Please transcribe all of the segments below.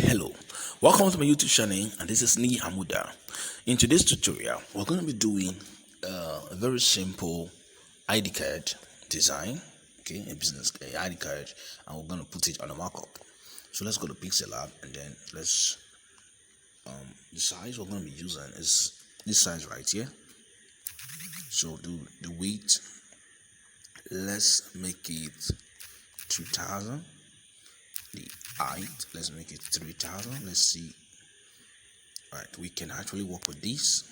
Hello, welcome to my YouTube channel, and this is Ni Hamuda. In today's tutorial, we're going to be doing a very simple ID card design, okay, a business ID card, and we're going to put it on a markup. So let's go to PixelLab, and then let's the size we're going to be using is this size right here. So the weight, let's make it 2000. The height, let's make it 3000. Let's see. All right, we can actually work with this.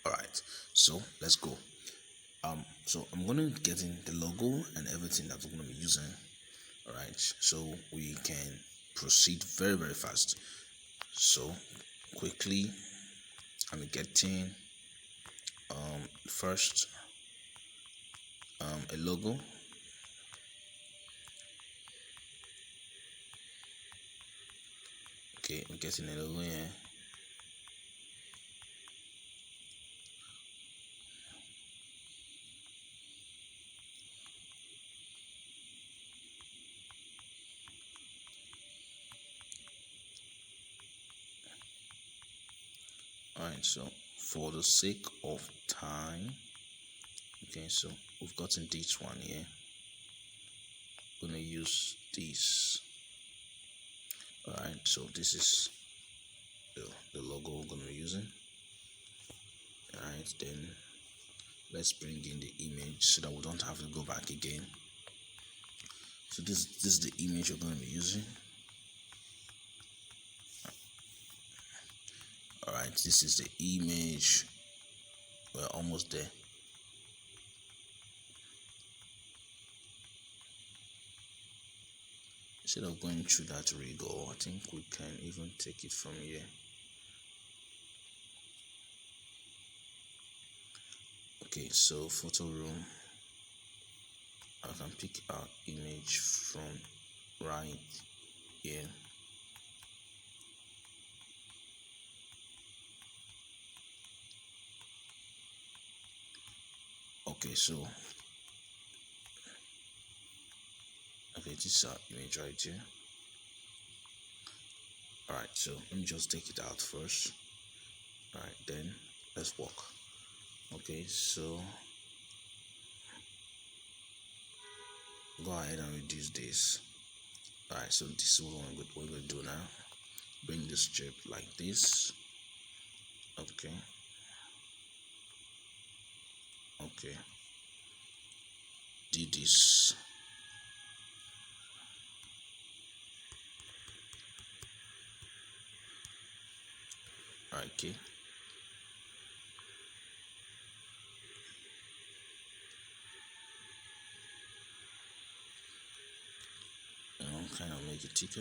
All right, so let's go. So I'm gonna get in the logo and everything that we're gonna be using. All right, so we can proceed very fast. So quickly, I'm getting first a logo. Okay, I'm getting a logo here. Alright, so for the sake of time, okay, so we've gotten this one here. I'm gonna use this. Alright, so this is the logo we're gonna be using. Alright, then let's bring in the image so that we don't have to go back again. So this is the image we're gonna be using. Alright, this is the image. We're almost there. Instead of going through that rigor, I think we can even take it from here. Okay, so photo room, I can pick our image from right here. Okay, so this is our image right here. Alright, so let me just take it out first. Alright, then let's work. Okay, so go ahead and reduce this. Alright, so this is what we're going to do now. Bring the strip like this. Okay. Okay. Do this. Okay. Kind of make it thicker.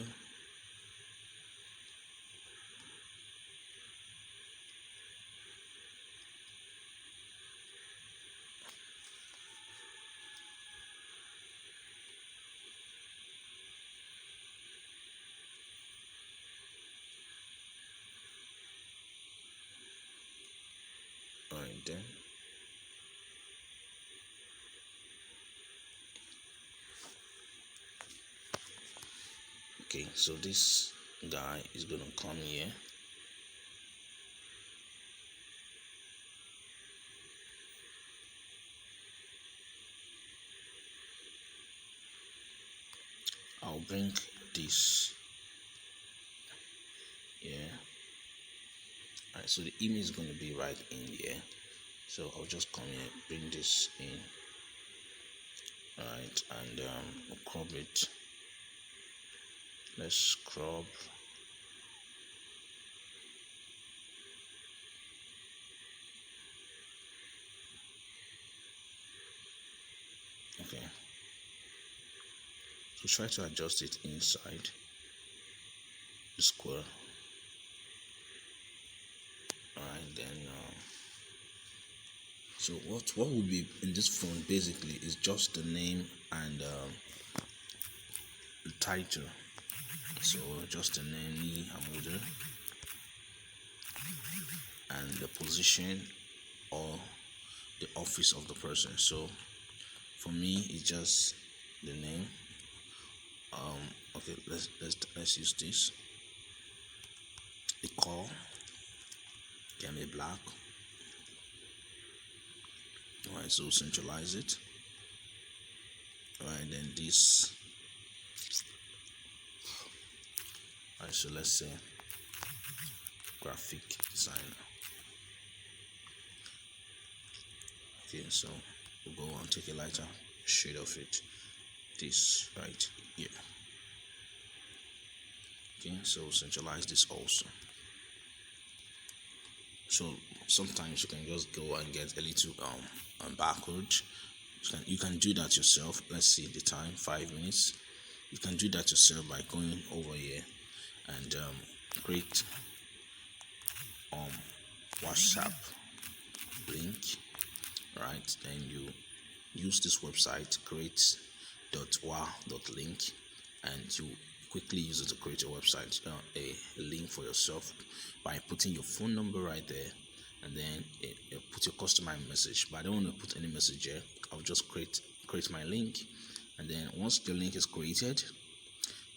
Alright then. Okay, so this guy is gonna come here. I'll bring this here. Alright, so the image is gonna be right in here. So I'll just come here, bring this in. Alright, and crop it. Let's crop. Okay. So try to adjust it inside the square. Alright, then so what will be in this phone basically is just the name and the title. So just the name Ni Hamuda and the position or the office of the person. So for me it's just the name. Okay, let's use this. the color can be black. Alright, so centralize it. Alright, then this. Alright, so let's say graphic designer. Okay, so we'll go and take a lighter shade of it. This right here. Okay, so centralize this also. So sometimes you can just go and get a little barcode. You can do that yourself. Let's see the time, 5 minutes. You can do that yourself by going over here and create WhatsApp link. Right, then you use this website, create.wa.link, and you quickly use it to create a website, a link for yourself by putting your phone number right there, and then put your customer message. But I don't want to put any message here. I'll just create my link, and then once the link is created,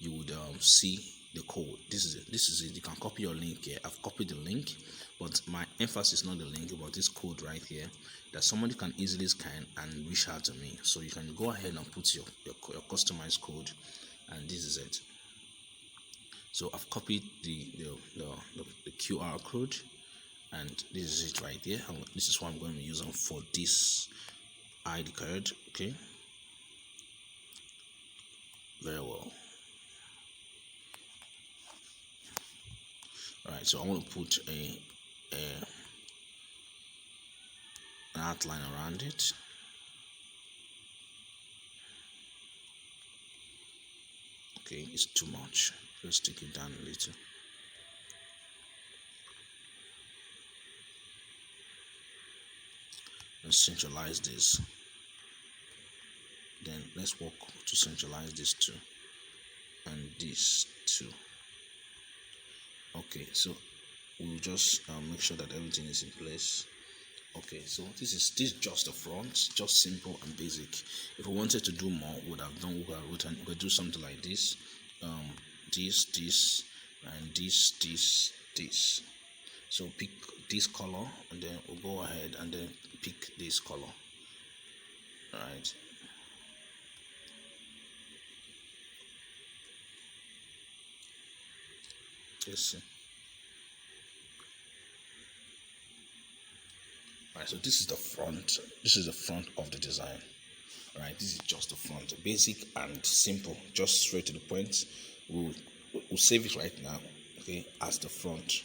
you would see the code. This is it. You can copy your link here. I've copied the link, but my emphasis is not the link, but this code right here that somebody can easily scan and reach out to me. So you can go ahead and put your customized code, and this is it. So I've copied the QR code, and this is it right here. This is what I'm going to be using for this ID card. Okay, very well. Alright, so I want to put an outline around it. Okay, it's too much. Just take it down a little. Let's centralize this. Then let's work to centralize this too, and this too. Okay, so we'll just make sure that everything is in place. Okay, so this is just the front, just simple and basic. If we wanted to do more, we would have done. We could do something like this, this, and this. So pick this color, and then we'll go ahead and then pick this color. All right. Yes. Alright, so this is the front. This is the front of the design. Alright, this is just the front, basic and simple, just straight to the point. We'll save it right now. Okay, as the front.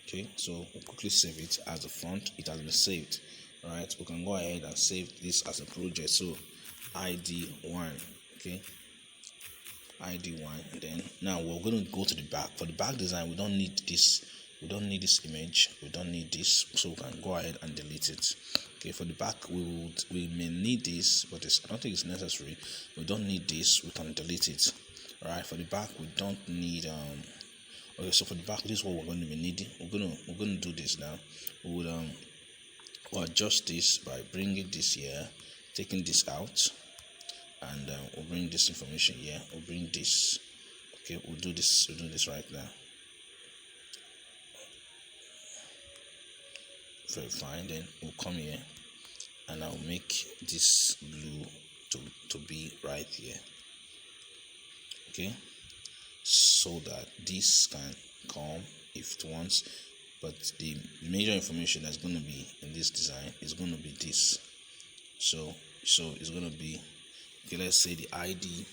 Okay, so we'll quickly save it as the front. It has been saved. Alright, we can go ahead and save this as a project. So ID1. Okay. ID1, and then now we're going to go to the back. For the back design, we don't need this image, we don't need this, so we can go ahead and delete it. Okay, for the back we may need this, but I don't think it's necessary. We don't need this, we can delete it. All right, for the back we don't need okay, so for the back, this is what we're going to be needing. We're going to do this now. We would we'll adjust this by bringing this here, taking this out, and we'll bring this information here. We'll bring this. Okay, we'll do this right now. Very fine. Then we'll come here, and I'll make this blue to be right here. Okay, so that this can come if it wants, but the major information that's going to be in this design is going to be this. So it's going to be, okay, let's say the ID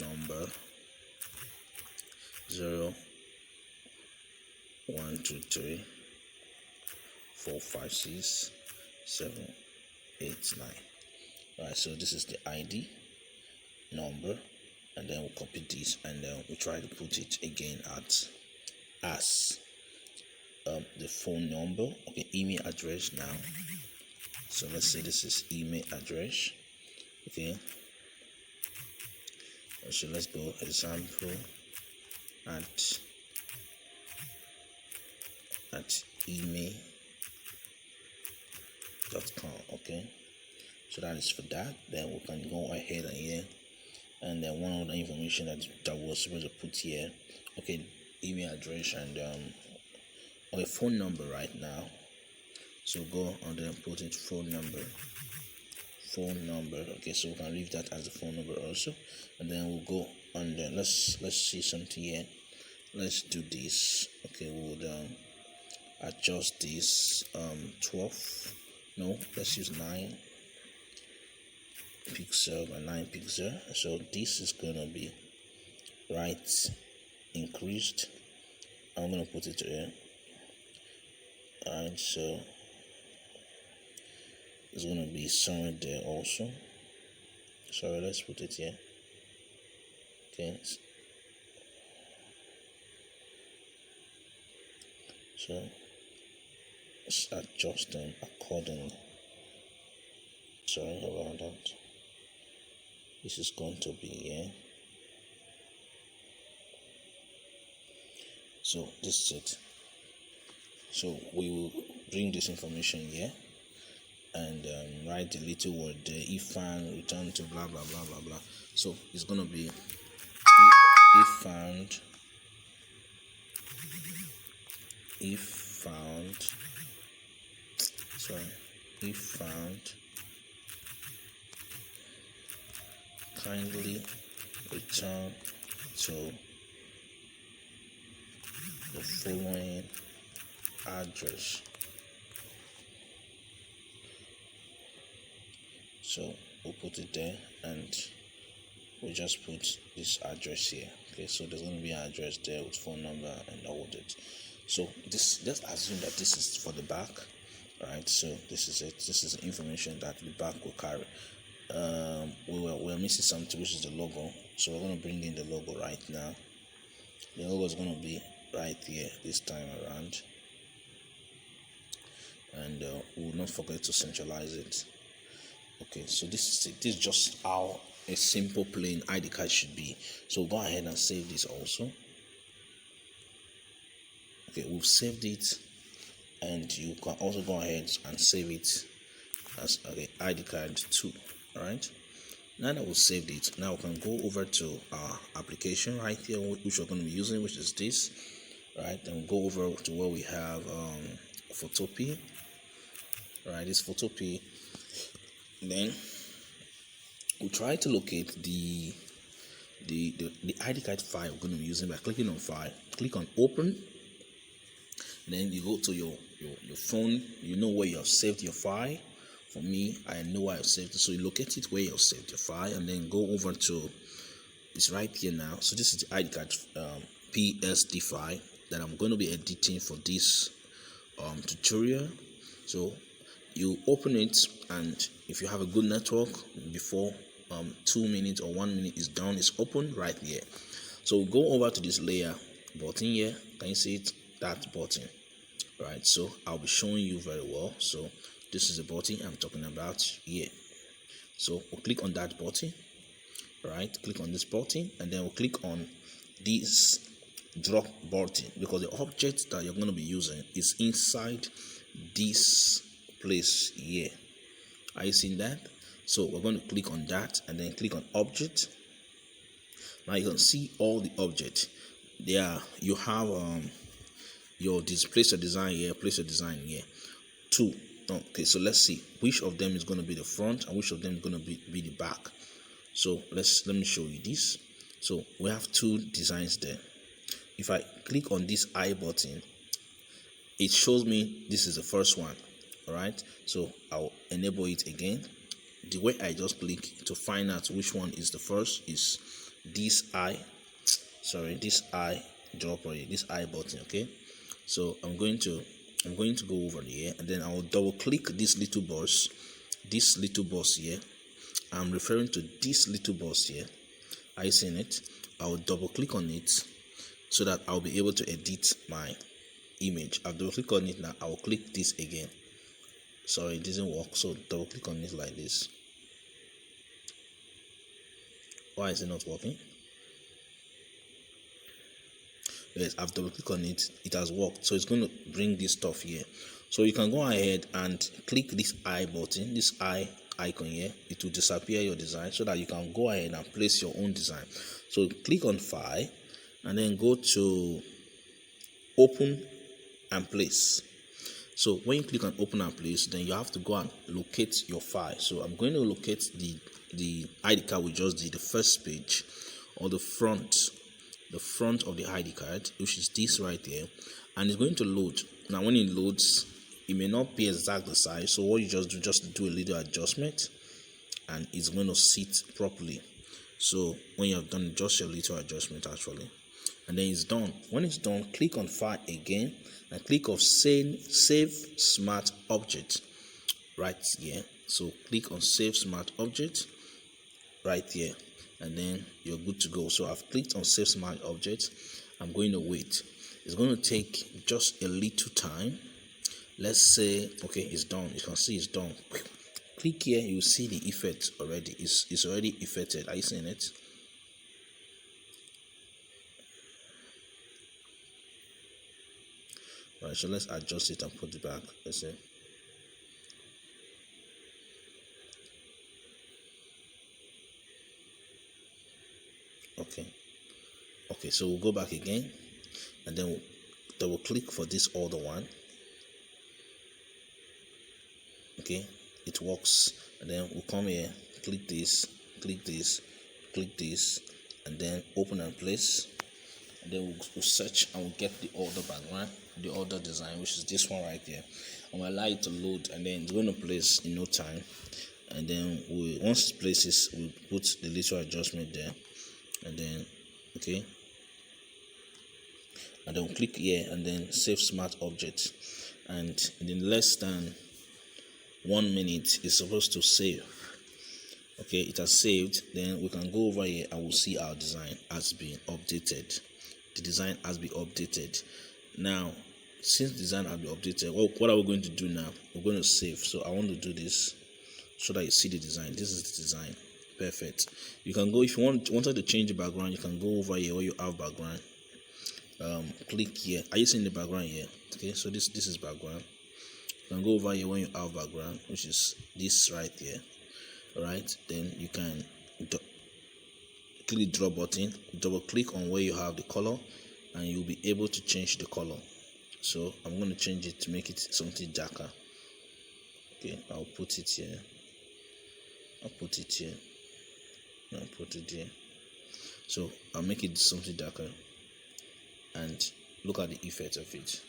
number 0 1 2 3 4 5 6 7 8 9. All right, so this is the ID number, and then we'll copy this, and then we'll try to put it again as the phone number. Okay, email address now. So let's say this is email address. Okay, so let's go example at email.com. okay, so that is for that. Then we can go ahead and here and then one other information that was supposed to put here. Okay, email address and a phone number right now. So go on there and put it phone number. Okay, so we can leave that as the phone number also, and then we'll go on there. Let's see something here. Let's do this. Okay, we'll adjust this 12. No, let's use 9 pixel by 9 pixel. So this is gonna be right increased. I'm gonna put it here. Alright, so it's gonna be somewhere there also. Sorry, let's put it here. Okay, so let's adjust them accordingly. Sorry about that. This is going to be here. So this is it. So we will bring this information here and write the little word there, if found, return to blah blah blah blah blah. So it's gonna be if found kindly return to the following address. So we'll put it there and we'll just put this address here. Okay, so there's going to be an address there with phone number and all it. So this, just assume that this is for the back, right? So this is it. This is the information that the back will carry. We're missing something, which is the logo. So we're going to bring in the logo right now. The logo is going to be right here this time around, and we'll not forget to centralize it. Okay, so this is just how a simple plain ID card should be. So go ahead and save this also. Okay, we've saved it, and you can also go ahead and save it as ID card 2. All right, now that we've saved it, now we can go over to our application right here, which we're going to be using, which is this, right? And go over to where we have Photopea, right? This Photopea. Then we'll try to locate the ID card file we're going to be using by clicking on File, click on Open. Then you go to your phone. You know where you have saved your file. For me, I know where I've saved it, so you locate it where you have saved your file, and then go over to, it's right here now. So this is the ID card PSD file that I'm going to be editing for this tutorial. So you open it, and if you have a good network, before 2 minutes or 1 minute is done, it's open right here. So go over to this layer button here. Can you see it? That button, right? So I'll be showing you very well. So this is the button I'm talking about here. So we'll click on that button, right? Click on this button, and then we'll click on this drop button, because the object that you're going to be using is inside this place here. Are you seeing that? So we're going to click on that and then click on object. Now you can see all the objects there. You have your place of design here, place of design here, 2. Okay, so let's see which of them is going to be the front and which of them is going to be the back. So let me show you this. So we have 2 designs there. If I click on this I button, it shows me this is the first one. All right, so I'll enable it again. The way I just click to find out which one is the first is this I drop right here, this I button. Okay, so I'm going to go over here, and then I'll double click this little box here. I'm referring to this little box here. Are you seeing it? I'll double click on it so that I'll be able to edit my image. I'll double click on it now. I'll click this again. Sorry, it doesn't work, so double click on it like this. Why is it not working? Yes, I've double clicked on it, it has worked. So it's going to bring this stuff here. So you can go ahead and click this I button, this I icon here, it will disappear your design so that you can go ahead and place your own design. So click on File and then go to Open and Place. So when you click on Open and Place, then you have to go and locate your file. So I'm going to locate the ID card we just did, the first page, or the front of the ID card, which is this right here, and it's going to load. Now when it loads, it may not be exact the size, so what you just do a little adjustment and it's going to sit properly. So when you have done just a little adjustment actually, and then it's done. When it's done, click on File again and click on Save Smart Object right here. So click on Save Smart Object right here, and then you're good to go. So I've clicked on Save Smart Object. I'm going to wait. It's going to take just a little time. Let's say, okay, it's done. You can see it's done. Click here, you see the effect already. It's already effected. Are you seeing it? Right, so let's adjust it and put it back. Let's see. Okay, so we'll go back again, and then we'll click for this other one. Okay, it works. And then we'll come here, click this, and then Open and Place. And then we'll search and we'll get the other background, the other design, which is this one right here, and we'll allow it to load, and then it's going to place in no time. And then once it places, we'll put the little adjustment there, and then okay, and then we'll click here and then Save Smart Object, and in less than 1 minute it's supposed to save. Okay, it has saved. Then we can go over here and we'll see our design has been updated. The design has been updated. Now, since design has been updated, what are we going to do now? We're going to save. So I want to do this so that you see the design. This is the design. Perfect. You can go, if you wanted to change the background, you can go over here where you have background. Click here. Are you seeing the background here? Okay, so this is background. You can go over here when you have background, which is this right here. All right, then you can click the draw button, double click on where you have the color, and you'll be able to change the color. So I'm going to change it to make it something darker. Okay, I'll put it here. I'll put it here. I'll put it here. So I'll make it something darker, and look at the effect of it.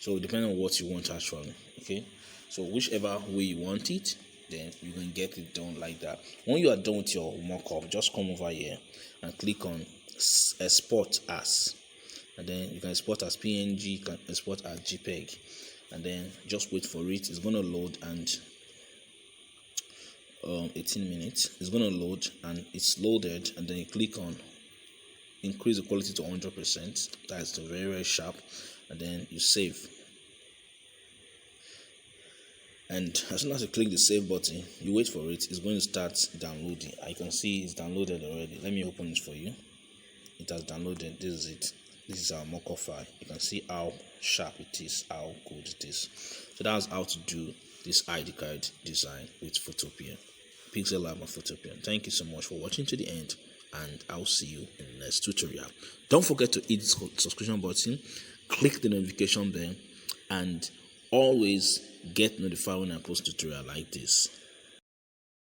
So depending on what you want actually. Okay, so whichever way you want it, then you can get it done like that. When you are done with your mockup, just come over here and click on Export As, and then you can export as PNG, you can export as JPEG, and then just wait for it. It's going to load, and 18 minutes. It's going to load, and it's loaded, and then you click on increase the quality to 100%. That's very, very sharp, and then you save. And as soon as you click the save button, you wait for it. It's going to start downloading. I can see it's downloaded already. Let me open it for you. It has downloaded. This is it. This is our mockup file. You can see how sharp it is, how good it is. So that's how to do this ID card design with Photopea, PixelLab and Photopea. Thank you so much for watching to the end, and I'll see you in the next tutorial. Don't forget to hit the subscription button, click the notification bell, and always get notified when I post tutorial like this.